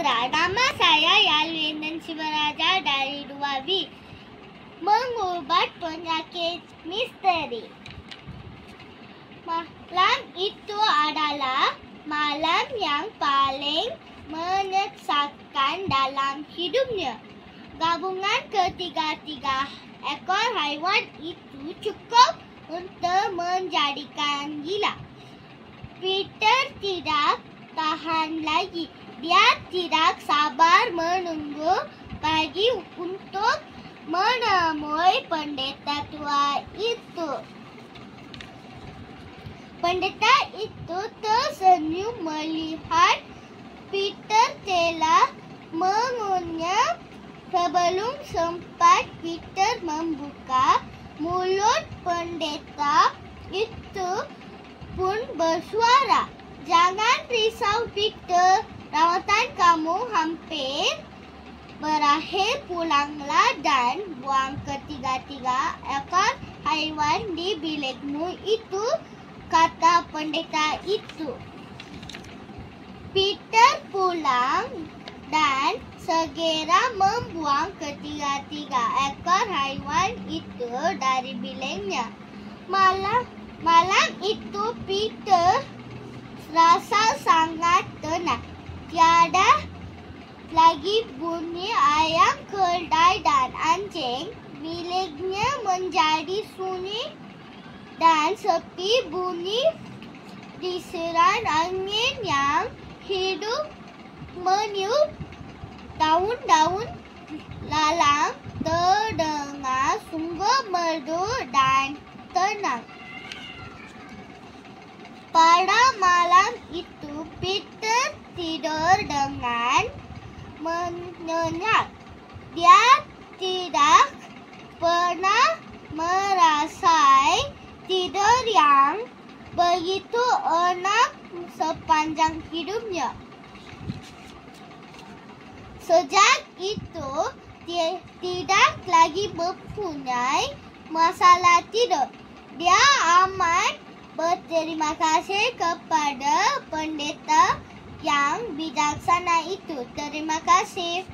Putra. Nama saya Yalwinden Sivaraja dari 2B. Mengubat penyakit misteri. Malam itu adalah malam yang paling menyesakan dalam hidupnya. Gabungan ketiga-tiga ekor haiwan itu cukup untuk menjadikan gila. Peter tidak tahan lagi. Dia tidak sabar menunggu pagi untuk menemui pendeta tua itu. Pendeta itu tersenyum melihat Peter telah mengunyah. Sebelum sempat Peter membuka mulut, pendeta itu pun bersuara, "Jangan risau Peter, rawatan kamu hampir berakhir. Pulanglah dan buang ketiga-tiga ekor haiwan di bilikmu itu," kata pendeta itu. Peter pulang dan segera membuang ketiga-tiga ekor haiwan itu dari biliknya. Malam itu Peter rasa sangat tenang. Tiada lagi bunyi ayam, keledai dan anjing. Biliknya menjadi sunyi dan sepi. Bunyi desiran angin yang hidup meniup daun-daun lalang terdengar sungguh merdu dan tenang. Pada malam itu Peter tidur dengan menyenyak. Dia tidak pernah merasai tidur yang begitu enak sepanjang hidupnya. Sejak itu, dia tidak lagi mempunyai masalah tidur. Dia amat berterima kasih kepada pendeta yang bijaksana itu. Terima kasih.